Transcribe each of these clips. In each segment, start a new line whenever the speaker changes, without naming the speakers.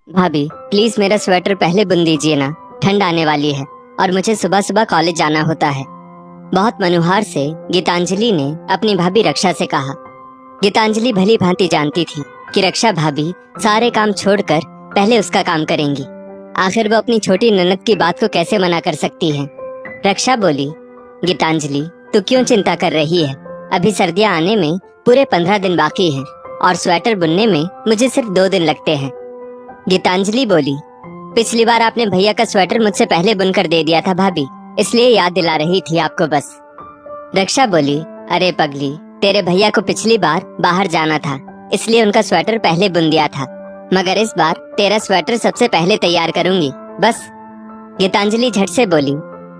भाभी प्लीज मेरा स्वेटर पहले बुन दीजिए ना, ठंड आने वाली है और मुझे सुबह सुबह कॉलेज जाना होता है। बहुत मनुहार से गीतांजलि ने अपनी भाभी रक्षा से कहा। गीतांजलि भली भांति जानती थी कि रक्षा भाभी सारे काम छोड़कर पहले उसका काम करेंगी। आखिर वो अपनी छोटी ननद की बात को कैसे मना कर सकती है। रक्षा बोली, गीतांजलि तू क्यों चिंता कर रही है, अभी सर्दियाँ आने में पूरे 15 दिन बाकी हैं और स्वेटर बुनने में मुझे सिर्फ 2 दिन लगते हैं। गीतांजलि बोली, पिछली बार आपने भैया का स्वेटर मुझसे पहले बुनकर दे दिया था भाभी, इसलिए याद दिला रही थी आपको बस। रक्षा बोली, अरे पगली, तेरे भैया को पिछली बार बाहर जाना था इसलिए उनका स्वेटर पहले बुन दिया था, मगर इस बार तेरा स्वेटर सबसे पहले तैयार करूंगी बस। गीतांजलि झट से बोली,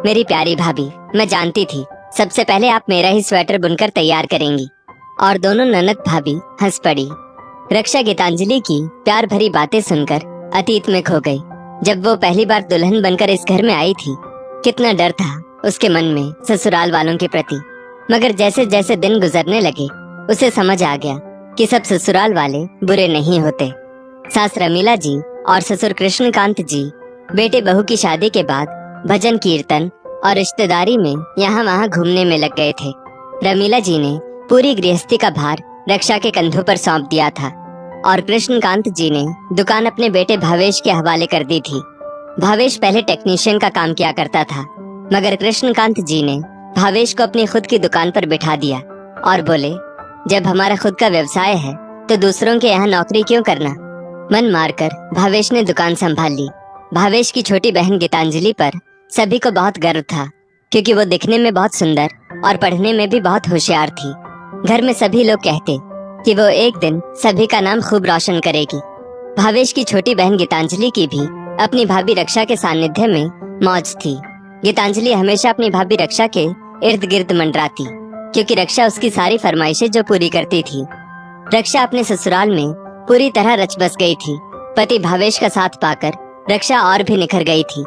मेरी प्यारी भाभी, मैं जानती थी सबसे पहले आप मेरा ही स्वेटर बुनकर तैयार करेंगी। और दोनों ननद भाभी हंस पड़ी। रक्षा गीतांजलि की प्यार भरी बातें सुनकर अतीत में खो गई। जब वो पहली बार दुल्हन बनकर इस घर में आई थी, कितना डर था उसके मन में ससुराल वालों के प्रति। मगर जैसे जैसे दिन गुजरने लगे उसे समझ आ गया कि सब ससुराल वाले बुरे नहीं होते। सास रमीला जी और ससुर कृष्णकांत जी बेटे बहू की शादी के बाद भजन कीर्तन और रिश्तेदारी में यहाँ वहाँ घूमने में लग गए थे। रमीला जी ने पूरी गृहस्थी का भार रक्षा के कंधों पर सौंप दिया था और कृष्णकांत जी ने दुकान अपने बेटे भावेश के हवाले कर दी थी। भावेश पहले टेक्नीशियन का काम किया करता था, मगर कृष्णकांत जी ने भावेश को अपनी खुद की दुकान पर बिठा दिया और बोले, जब हमारा खुद का व्यवसाय है तो दूसरों के यहाँ नौकरी क्यों करना। मन मारकर भावेश ने दुकान संभाल ली। भावेश की छोटी बहन गीतांजलि पर सभी को बहुत गर्व था, क्योंकि वो दिखने में बहुत सुंदर और पढ़ने में भी बहुत होशियार थी। घर में सभी लोग कहते कि वो एक दिन सभी का नाम खूब रोशन करेगी। भावेश की छोटी बहन गीतांजलि की भी अपनी भाभी रक्षा के सानिध्य में मौज थी। गीतांजलि हमेशा अपनी भाभी रक्षा के इर्द गिर्द मंडराती, क्योंकि रक्षा उसकी सारी फरमाइशें जो पूरी करती थी। रक्षा अपने ससुराल में पूरी तरह रच बस गई थी। पति भावेश का साथ पाकर रक्षा और भी निखर गई थी।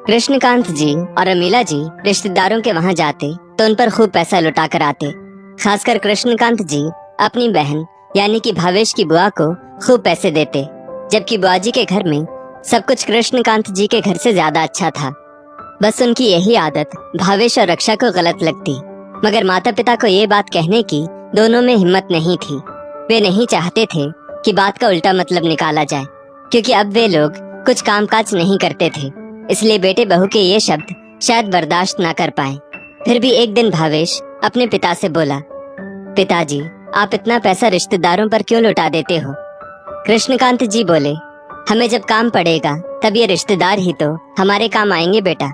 कृष्णकांत जी और रमीला जी रिश्तेदारों के वहाँ जाते तो उन पर खूब पैसा लुटा कर आते। खासकर कृष्णकांत जी अपनी बहन यानी कि भावेश की बुआ को खूब पैसे देते, जबकि बुआ जी के घर में सब कुछ कृष्णकांत जी के घर से ज्यादा अच्छा था। बस उनकी यही आदत भावेश और रक्षा को गलत लगती, मगर माता पिता को ये बात कहने की दोनों में हिम्मत नहीं थी। वे नहीं चाहते थे कि बात का उल्टा मतलब निकाला जाए, क्योंकि अब वे लोग कुछ कामकाज नहीं करते थे, इसलिए बेटे बहू के ये शब्द शायद बर्दाश्त ना कर पाए। फिर भी एक दिन भावेश अपने पिता से बोला, पिताजी, आप इतना पैसा रिश्तेदारों पर क्यों लुटा देते हो। कृष्णकांत जी बोले, हमें जब काम पड़ेगा तब ये रिश्तेदार ही तो हमारे काम आएंगे बेटा,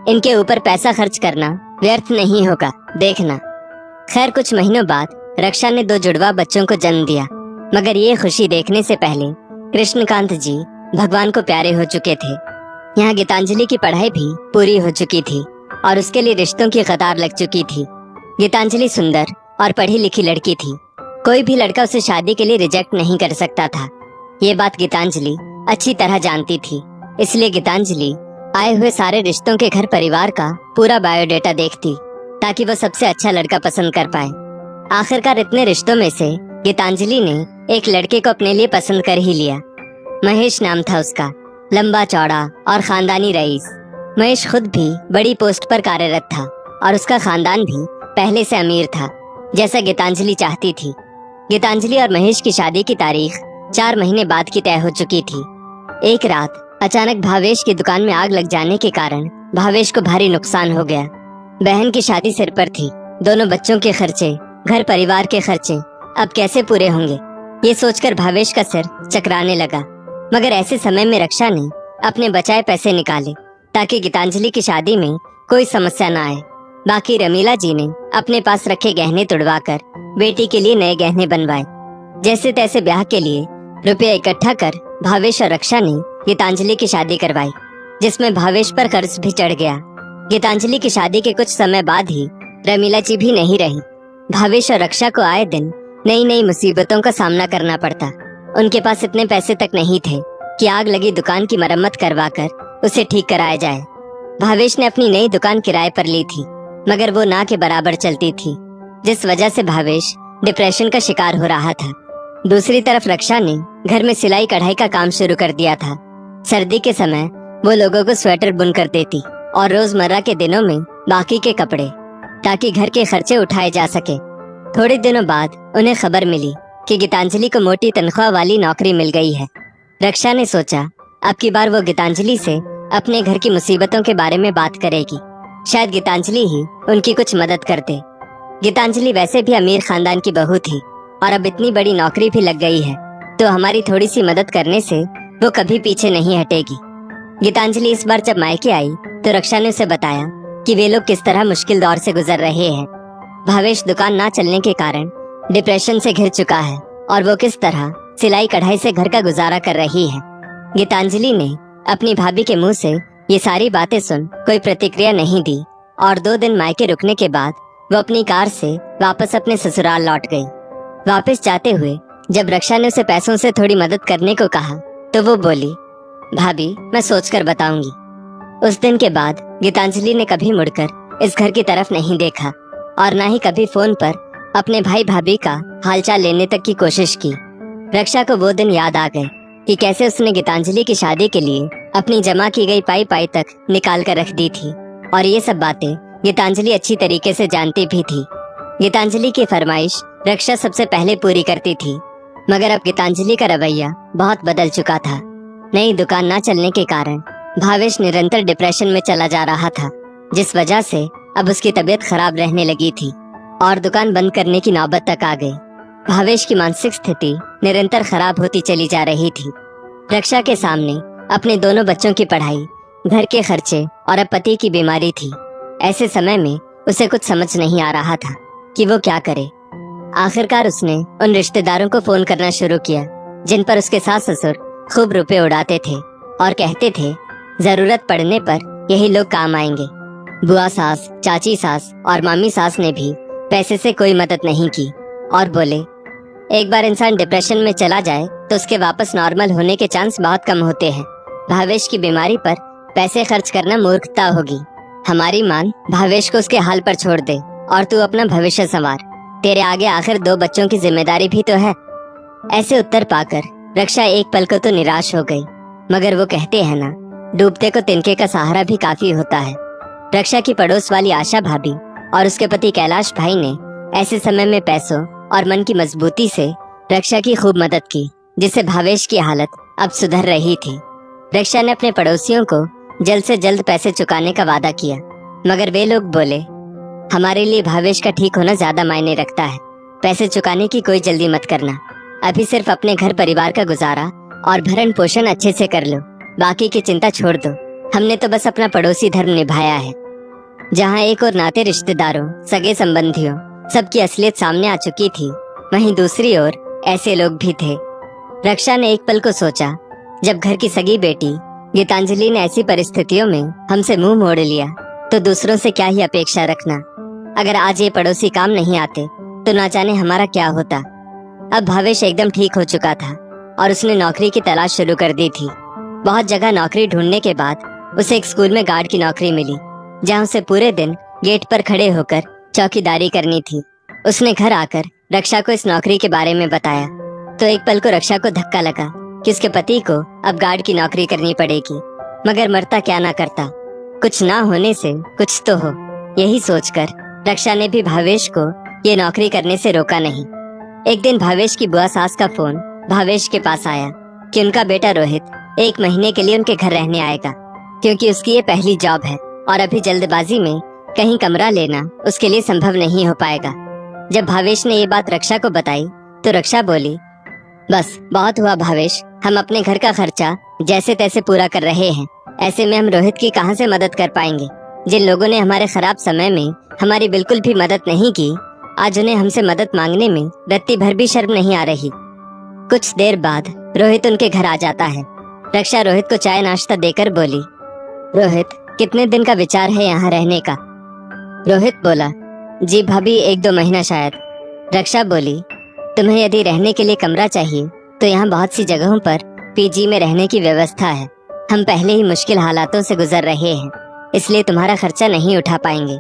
इनके ऊपर पैसा खर्च करना व्यर्थ नहीं होगा, देखना। खैर कुछ महीनों बाद रक्षा ने 2 जुड़वा बच्चों को जन्म दिया, मगर ये खुशी देखने से पहले कृष्णकांत जी भगवान को प्यारे हो चुके थे। यहाँ गीतांजलि की पढ़ाई भी पूरी हो चुकी थी और उसके लिए रिश्तों की कतार लग चुकी थी। गीतांजलि सुंदर और पढ़ी लिखी लड़की थी, कोई भी लड़का उसे शादी के लिए रिजेक्ट नहीं कर सकता था। ये बात गीतांजलि अच्छी तरह जानती थी, इसलिए गीतांजलि आए हुए सारे रिश्तों के घर परिवार का पूरा बायोडेटा देखती, ताकि वो सबसे अच्छा लड़का पसंद कर पाए। आखिरकार इतने रिश्तों में से गीतांजलि ने एक लड़के को अपने लिए पसंद कर ही लिया। महेश नाम था उसका, लंबा चौड़ा और खानदानी रईस। महेश खुद भी बड़ी पोस्ट पर कार्यरत था और उसका खानदान भी पहले से अमीर था, जैसा गीतांजलि चाहती थी। गीतांजलि और महेश की शादी की तारीख 4 महीने बाद की तय हो चुकी थी। एक रात अचानक भावेश की दुकान में आग लग जाने के कारण भावेश को भारी नुकसान हो गया। बहन की शादी सिर पर थी, दोनों बच्चों के खर्चे, घर परिवार के खर्चे अब कैसे पूरे होंगे, ये सोचकर भावेश का सिर चकराने लगा। मगर ऐसे समय में रक्षा ने अपने बचाए पैसे निकाले ताकि गीतांजलि की शादी में कोई समस्या न आए। बाकी रमीला जी ने अपने पास रखे गहने तुड़वाकर बेटी के लिए नए गहने बनवाए। जैसे तैसे ब्याह के लिए रुपये इकट्ठा कर भावेश और रक्षा ने गीतांजलि की शादी करवाई, जिसमें भावेश पर कर्ज भी चढ़ गया। गीतांजलि की शादी के कुछ समय बाद ही रमीला जी भी नहीं रही। भावेश और रक्षा को आए दिन नई नई मुसीबतों का सामना करना पड़ता। उनके पास इतने पैसे तक नहीं थे कि आग लगी दुकान की मरम्मत करवाकर उसे ठीक कराया जाए। भावेश ने अपनी नई दुकान किराए पर ली थी, मगर वो ना के बराबर चलती थी, जिस वजह से भावेश डिप्रेशन का शिकार हो रहा था। दूसरी तरफ रक्षा ने घर में सिलाई कढ़ाई का काम शुरू कर दिया था। सर्दी के समय वो लोगों को स्वेटर बुन कर देती और रोजमर्रा के दिनों में बाकी के कपड़े, ताकि घर के खर्चे उठाए जा सके। थोड़े दिनों बाद उन्हें खबर मिली कि गीतांजलि को मोटी तनख्वाह वाली नौकरी मिल गई है। रक्षा ने सोचा अब की बार वो गीतांजलि से अपने घर की मुसीबतों के बारे में बात करेगी। शायद गीतांजलि ही उनकी कुछ मदद कर दे। गीतांजलि वैसे भी अमीर खानदान की बहू थी और अब इतनी बड़ी नौकरी भी लग गई है, तो हमारी थोड़ी सी मदद करने से वो कभी पीछे नहीं हटेगी। गीतांजलि इस बार जब मायके आई तो रक्षा ने उसे बताया कि वे लोग किस तरह मुश्किल दौर से गुजर रहे हैं। भावेश दुकान ना चलने के कारण डिप्रेशन से घिर चुका है और वो किस तरह सिलाई कढ़ाई से घर का गुजारा कर रही है। गीतांजलि ने अपनी भाभी के मुंह से ये सारी बातें सुन कोई प्रतिक्रिया नहीं दी और 2 दिन मायके रुकने के बाद वो अपनी कार से वापस अपने ससुराल लौट गई। वापस जाते हुए जब रक्षा ने उसे पैसों से थोड़ी मदद करने को कहा तो वो बोली, भाभी मैं सोचकर बताऊंगी। उस दिन के बाद गीतांजलि ने कभी मुड़कर इस घर की तरफ नहीं देखा और ना ही कभी फोन पर अपने भाई भाभी का हालचाल लेने तक की कोशिश की। रक्षा को वो दिन याद आ गए कि कैसे उसने गीतांजलि की शादी के लिए अपनी जमा की गई पाई तक निकाल कर रख दी थी और ये सब बातें गीतांजलि अच्छी तरीके से जानती भी थी। गीतांजलि की फरमाइश रक्षा सबसे पहले पूरी करती थी, मगर अब गीतांजलि का रवैया बहुत बदल चुका था। नई दुकान ना चलने के कारण भावेश निरंतर डिप्रेशन में चला जा रहा था, जिस वजह से अब उसकी तबीयत खराब रहने लगी थी और दुकान बंद करने की नौबत तक आ गई। भावेश की मानसिक स्थिति निरंतर खराब होती चली जा रही थी। रक्षा के सामने अपने दोनों बच्चों की पढ़ाई, घर के खर्चे और अब पति की बीमारी थी। ऐसे समय में उसे कुछ समझ नहीं आ रहा था कि वो क्या करे। आखिरकार उसने उन रिश्तेदारों को फोन करना शुरू किया जिन पर उसके सास ससुर खूब रुपए उड़ाते थे और कहते थे जरूरत पड़ने पर यही लोग काम आएंगे। बुआ सास, चाची सास और मामी सास ने भी पैसे से कोई मदद नहीं की और बोले, एक बार इंसान डिप्रेशन में चला जाए तो उसके वापस नॉर्मल होने के चांस बहुत कम होते हैं। भावेश की बीमारी पर पैसे खर्च करना मूर्खता होगी। हमारी मांग भावेश को उसके हाल पर छोड़ दे और तू अपना भविष्य संवार। तेरे आगे आखिर 2 बच्चों की जिम्मेदारी भी तो है। ऐसे उत्तर पाकर रक्षा एक पल को तो निराश हो गई, मगर वो कहते हैं ना, डूबते को तिनके का सहारा भी काफी होता है। रक्षा की पड़ोस वाली आशा भाभी और उसके पति कैलाश भाई ने ऐसे समय में पैसों और मन की मजबूती से रक्षा की खूब मदद की, जिससे भावेश की हालत अब सुधर रही थी। रक्षा ने अपने पड़ोसियों को जल्द से जल्द पैसे चुकाने का वादा किया, मगर वे लोग बोले, हमारे लिए भावेश का ठीक होना ज्यादा मायने रखता है। पैसे चुकाने की कोई जल्दी मत करना। अभी सिर्फ अपने घर परिवार का गुजारा और भरण पोषण अच्छे से कर लो, बाकी की चिंता छोड़ दो। हमने तो बस अपना पड़ोसी धर्म निभाया है। जहाँ एक और नाते रिश्तेदारों, सगे संबंधियों सबकी असलियत सामने आ चुकी थी, वहीं दूसरी ओर ऐसे लोग भी थे। रक्षा ने एक पल को सोचा, जब घर की सगी बेटी गीतांजलि ने ऐसी परिस्थितियों में हमसे मुंह मोड़ लिया तो दूसरों से क्या ही अपेक्षा रखना। अगर आज ये पड़ोसी काम नहीं आते तो ना जाने हमारा क्या होता। अब भावेश एकदम ठीक हो चुका था और उसने नौकरी की तलाश शुरू कर दी थी। बहुत जगह नौकरी ढूंढने के बाद उसे एक स्कूल में गार्ड की नौकरी मिली, जहाँ उसे पूरे दिन गेट पर खड़े होकर चौकीदारी करनी थी। उसने घर आकर रक्षा को इस नौकरी के बारे में बताया तो एक पल को रक्षा को धक्का लगा कि उसके पति को अब गार्ड की नौकरी करनी पड़ेगी, मगर मरता क्या ना करता, कुछ ना होने से कुछ तो हो। यही सोचकर रक्षा ने भी भावेश को ये नौकरी करने से रोका नहीं। एक दिन भावेश की बुआ सास का फोन भावेश के पास आया कि उनका बेटा रोहित 1 महीने के लिए उनके घर रहने आएगा, क्योंकि उसकी ये पहली जॉब है और अभी जल्दबाजी में कहीं कमरा लेना उसके लिए संभव नहीं हो पाएगा। जब भावेश ने ये बात रक्षा को बताई तो रक्षा बोली, बस बहुत हुआ भावेश, हम अपने घर का खर्चा जैसे तैसे पूरा कर रहे हैं। ऐसे में हम रोहित की कहां से मदद कर पाएंगे। जिन लोगों ने हमारे खराब समय में हमारी बिल्कुल भी मदद नहीं की, आज उन्हें हमसे मदद मांगने में रत्ती भर भी शर्म नहीं आ रही। कुछ देर बाद रोहित उनके घर आ जाता है। रक्षा रोहित को चाय नाश्ता देकर बोली, रोहित कितने दिन का विचार है यहाँ रहने का? रोहित बोला, जी भाभी 1-2 महीना शायद। रक्षा बोली, तुम्हें यदि रहने के लिए कमरा चाहिए तो यहाँ बहुत सी जगहों पर पीजी में रहने की व्यवस्था है। हम पहले ही मुश्किल हालातों से गुजर रहे हैं, इसलिए तुम्हारा खर्चा नहीं उठा पाएंगे।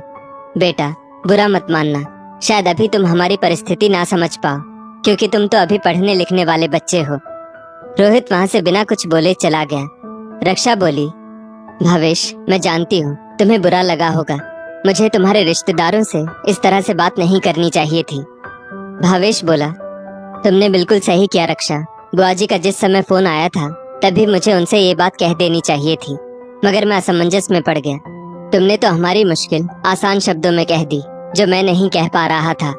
बेटा बुरा मत मानना, शायद अभी तुम हमारी परिस्थिति ना समझ पाओ, क्योंकि तुम तो अभी पढ़ने लिखने वाले बच्चे हो। रोहित वहाँ से बिना कुछ बोले चला गया। रक्षा बोली, भावेश मैं जानती हूँ तुम्हें बुरा लगा होगा, मुझे तुम्हारे रिश्तेदारों से इस तरह से बात नहीं करनी चाहिए थी। भावेश बोला, तुमने बिल्कुल सही किया रक्षा, बुआ जी का जिस समय फोन आया था तभी मुझे उनसे ये बात कह देनी चाहिए थी, मगर मैं असमंजस में पड़ गया। तुमने तो हमारी मुश्किल आसान शब्दों में कह दी जो मैं नहीं कह पा रहा था।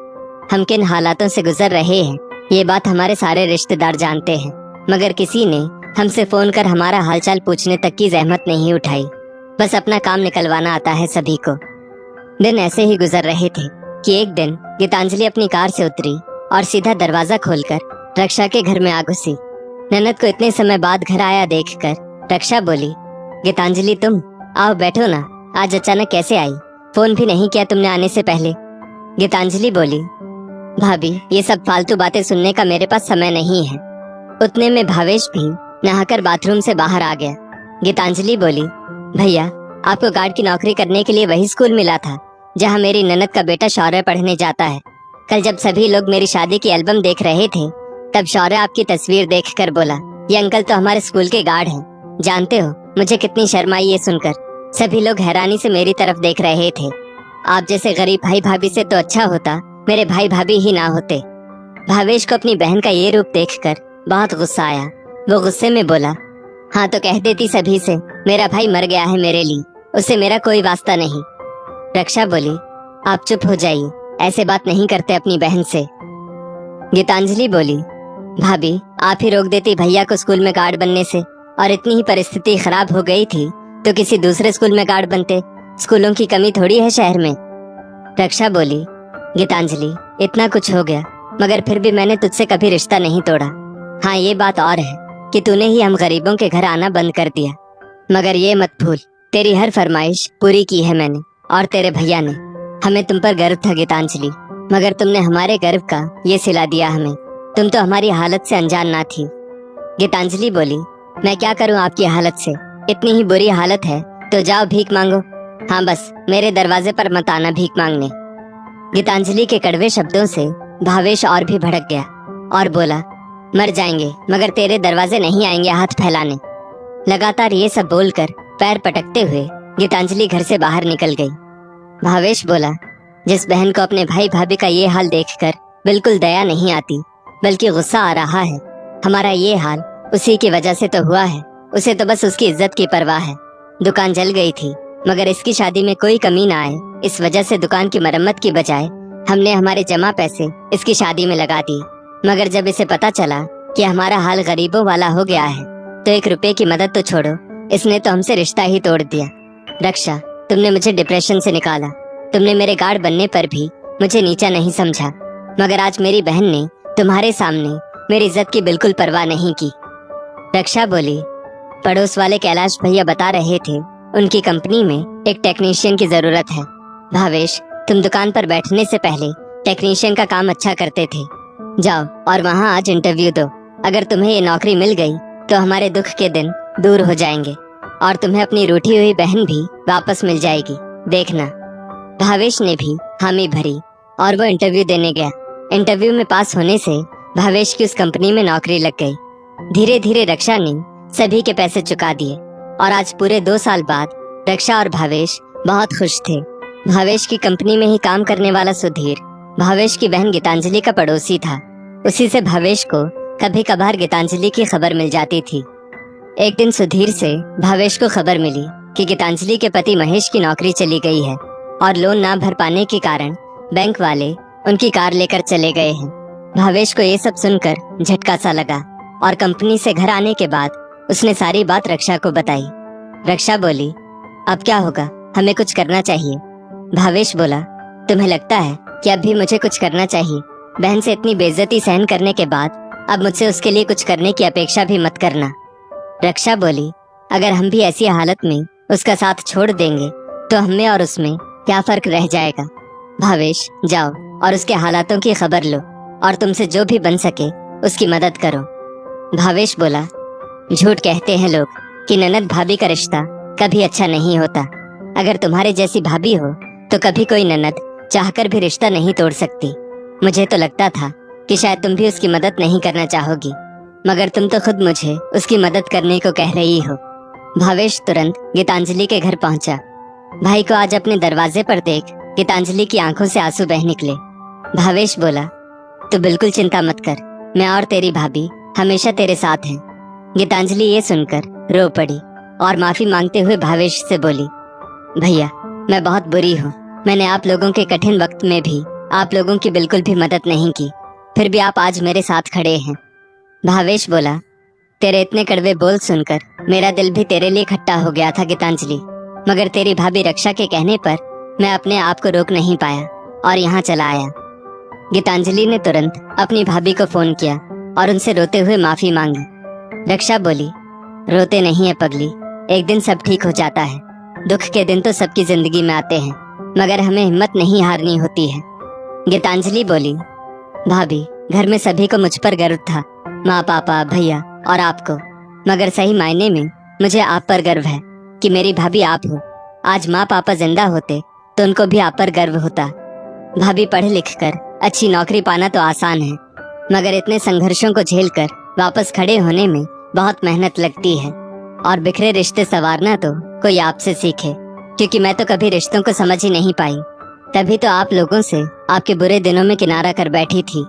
हम किन हालातों से गुजर रहे हैं ये बात हमारे सारे रिश्तेदार जानते हैं, मगर किसी ने हमसे फोन कर हमारा हालचाल पूछने तक की जहमत नहीं उठाई। बस अपना काम निकलवाना आता है सभी को। दिन ऐसे ही गुजर रहे थे कि एक दिन गीतांजलि अपनी कार से उतरी और सीधा दरवाजा खोलकर रक्षा के घर में आ घुसी। ननद को इतने समय बाद घर आया देखकर रक्षा बोली, गीतांजलि तुम आओ बैठो ना, आज अचानक कैसे आई, फोन भी नहीं किया तुमने आने से पहले। गीतांजलि बोली, भाभी ये सब फालतू बातें सुनने का मेरे पास समय नहीं है। उतने में भावेश भी नहाकर बाथरूम से बाहर आ गया। गीतांजलि बोली, भैया आपको गार्ड की नौकरी करने के लिए वही स्कूल मिला था जहाँ मेरी ननद का बेटा शौर्य पढ़ने जाता है। कल जब सभी लोग मेरी शादी की एल्बम देख रहे थे तब शौर्य आपकी तस्वीर देखकर बोला, ये अंकल तो हमारे स्कूल के गार्ड हैं। जानते हो मुझे कितनी शर्म आई ये सुनकर। सभी लोग हैरानी से मेरी तरफ देख रहे थे। आप जैसे गरीब भाई भाभी से तो अच्छा होता मेरे भाई भाभी ही ना होते। भावेश को अपनी बहन का ये रूप देखकर बहुत गुस्सा आया। वो गुस्से में बोला, हाँ तो कह देती सभी से मेरा भाई मर गया है मेरे लिए, उससे मेरा कोई वास्ता नहीं। रक्षा बोली, आप चुप हो जाइए, ऐसे बात नहीं करते अपनी बहन से। गीतांजलि बोली, भाभी आप ही रोक देती भैया को स्कूल में गार्ड बनने से, और इतनी ही परिस्थिति खराब हो गई थी तो किसी दूसरे स्कूल में गार्ड बनते। स्कूलों की कमी थोड़ी है शहर में। रक्षा बोली, गीतांजलि इतना कुछ हो गया मगर फिर भी मैंने तुझसे कभी रिश्ता नहीं तोड़ा। हाँ ये बात और है कि तूने ही हम गरीबों के घर आना बंद कर दिया, मगर ये मत भूल तेरी हर फरमाइश पूरी की है मैंने और तेरे भैया ने। हमें तुम पर गर्व था गीतांजलि, मगर तुमने हमारे गर्व का ये सिला दिया हमें। तुम तो हमारी हालत से अनजान ना थी। गीतांजलि बोली, मैं क्या करूं आपकी हालत से, इतनी ही बुरी हालत है तो जाओ भीख मांगो। हाँ बस मेरे दरवाजे पर मत आना भीख मांगने। गीतांजलि के कड़वे शब्दों से भावेश और भी भड़क गया और बोला, मर जाएंगे मगर तेरे दरवाजे नहीं आएंगे हाथ फैलाने। लगातार ये सब बोलकर पैर पटकते हुए गीतांजलि घर से बाहर निकल गई। भावेश बोला, जिस बहन को अपने भाई भाभी का ये हाल देखकर बिल्कुल दया नहीं आती बल्कि गुस्सा आ रहा है, हमारा ये हाल उसी की वजह से तो हुआ है। उसे तो बस उसकी इज्जत की परवाह है। दुकान जल गई थी मगर इसकी शादी में कोई कमी ना आए, इस वजह से दुकान की मरम्मत की बजाय हमने हमारे जमा पैसे इसकी शादी में लगा दिए। मगर जब इसे पता चला कि हमारा हाल गरीबों वाला हो गया है तो 1 रुपए की मदद तो छोड़ो, इसने तो हमसे रिश्ता ही तोड़ दिया। रक्षा तुमने मुझे डिप्रेशन से निकाला, तुमने मेरे गार्ड बनने पर भी मुझे नीचा नहीं समझा, मगर आज मेरी बहन ने तुम्हारे सामने मेरी इज्जत की बिल्कुल परवाह नहीं की। रक्षा बोली, पड़ोस वाले कैलाश भैया बता रहे थे उनकी कंपनी में एक टेक्नीशियन की जरूरत है। भावेश तुम दुकान पर बैठने से पहले टेक्नीशियन का काम अच्छा करते थे, जाओ और वहाँ आज इंटरव्यू दो। अगर तुम्हें ये नौकरी मिल गई तो हमारे दुख के दिन दूर हो जाएंगे और तुम्हें अपनी रूठी हुई बहन भी वापस मिल जाएगी, देखना। भावेश ने भी हामी भरी और वो इंटरव्यू देने गया। इंटरव्यू में पास होने से भावेश की उस कंपनी में नौकरी लग गई। धीरे धीरे रक्षा ने सभी के पैसे चुका दिए और आज पूरे 2 साल बाद रक्षा और भावेश बहुत खुश थे। भावेश की कंपनी में ही काम करने वाला सुधीर भावेश की बहन गीतांजलि का पड़ोसी था। उसी से भावेश को कभी कभार गीतांजलि की खबर मिल जाती थी। एक दिन सुधीर से भावेश को खबर मिली कि गीतांजलि के पति महेश की नौकरी चली गई है और लोन ना भर पाने के कारण बैंक वाले उनकी कार लेकर चले गए हैं। भावेश को ये सब सुनकर झटका सा लगा और कंपनी से घर आने के बाद उसने सारी बात रक्षा को बताई। रक्षा बोली, अब क्या होगा, हमें कुछ करना चाहिए। भावेश बोला, तुम्हें लगता है कि अब भी मुझे कुछ करना चाहिए? बहन से इतनी बेइज्जती सहन करने के बाद अब मुझसे उसके लिए कुछ करने की अपेक्षा भी मत करना। रक्षा बोली, अगर हम भी ऐसी हालत में उसका साथ छोड़ देंगे तो हमें और उसमें क्या फर्क रह जाएगा। भावेश जाओ और उसके हालातों की खबर लो और तुमसे जो भी बन सके उसकी मदद करो। भावेश बोला, झूठ कहते हैं लोग कि ननद भाभी का रिश्ता कभी अच्छा नहीं होता। अगर तुम्हारे जैसी भाभी हो तो कभी कोई ननद चाहकर भी रिश्ता नहीं तोड़ सकती। मुझे तो लगता था कि शायद तुम भी उसकी मदद नहीं करना चाहोगी, मगर तुम तो खुद मुझे उसकी मदद करने को कह रही हो। भावेश तुरंत गीतांजलि के घर पहुंचा। भाई को आज अपने दरवाजे पर देख गीतांजलि की आंखों से आंसू बह निकले। भावेश बोला, तू बिल्कुल चिंता मत कर, मैं और तेरी भाभी हमेशा तेरे साथ हैं। गीतांजलि ये सुनकर रो पड़ी और माफी मांगते हुए भावेश से बोली, भैया मैं बहुत बुरी हूँ, मैंने आप लोगों के कठिन वक्त में भी आप लोगों की बिल्कुल भी मदद नहीं की, फिर भी आप आज मेरे साथ खड़े हैं। भावेश बोला, तेरे इतने कड़वे बोल सुनकर मेरा दिल भी तेरे लिए खट्टा हो गया था गीतांजलि, मगर तेरी भाभी रक्षा के कहने पर मैं अपने आप को रोक नहीं पाया और यहाँ चला आया। गीतांजलि ने तुरंत अपनी भाभी को फोन किया और उनसे रोते हुए माफी मांगी। रक्षा बोली, रोते नहीं है पगली, एक दिन सब ठीक हो जाता है। दुख के दिन तो सबकी जिंदगी में आते हैं, मगर हमें हिम्मत नहीं हारनी होती है। गीतांजलि बोली, भाभी घर में सभी को मुझ पर गर्व था, माँ पापा भैया और आपको, मगर सही मायने में मुझे आप पर गर्व है कि मेरी भाभी आप हो। आज माँ पापा जिंदा होते तो उनको भी आप पर गर्व होता। भाभी पढ़ लिख कर अच्छी नौकरी पाना तो आसान है, मगर इतने संघर्षों को झेलकर वापस खड़े होने में बहुत मेहनत लगती है। और बिखरे रिश्ते संवारना तो कोई आपसे सीखे, क्योंकि मैं तो कभी रिश्तों को समझ ही नहीं पाई। तभी तो आप लोगों से आपके बुरे दिनों में किनारा कर बैठी थी,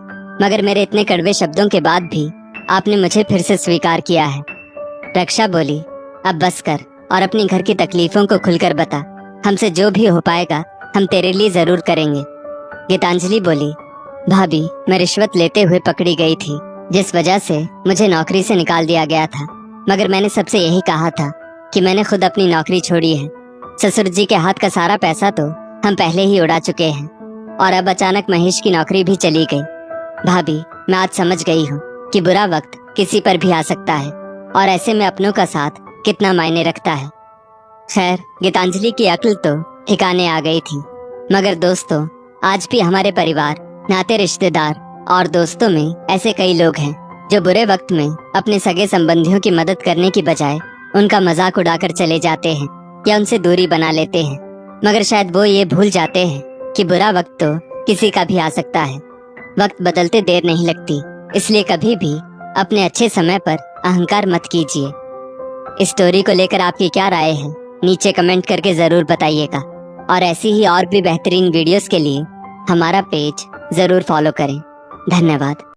मगर मेरे इतने कड़वे शब्दों के बाद भी आपने मुझे फिर से स्वीकार किया है। रक्षा बोली, अब बस कर और अपनी घर की तकलीफों को खुलकर बता, हमसे जो भी हो पाएगा हम तेरे लिए जरूर करेंगे। गीतांजलि बोली, भाभी मैं रिश्वत लेते हुए पकड़ी गई थी, जिस वजह से मुझे नौकरी से निकाल दिया गया था, मगर मैंने सबसे यही कहा था कि मैंने खुद अपनी नौकरी छोड़ी है। ससुर जी के हाथ का सारा पैसा तो हम पहले ही उड़ा चुके हैं और अब अचानक महेश की नौकरी भी चली गई। भाभी मैं आज समझ गई हूँ कि बुरा वक्त किसी पर भी आ सकता है और ऐसे में अपनों का साथ कितना मायने रखता है। खैर गीतांजलि की अक्ल तो ठिकाने आ गई थी, मगर दोस्तों आज भी हमारे परिवार, नाते रिश्तेदार और दोस्तों में ऐसे कई लोग हैं जो बुरे वक्त में अपने सगे संबंधियों की मदद करने की बजाय उनका मजाक उड़ाकर चले जाते हैं या उनसे दूरी बना लेते हैं, मगर शायद वो ये भूल जाते हैं कि बुरा वक्त तो किसी का भी आ सकता है। वक्त बदलते देर नहीं लगती, इसलिए कभी भी अपने अच्छे समय पर अहंकार मत कीजिए। इस स्टोरी को लेकर आपकी क्या राय है नीचे कमेंट करके जरूर बताइएगा और ऐसी ही और भी बेहतरीन वीडियोस के लिए हमारा पेज जरूर फॉलो करें। धन्यवाद।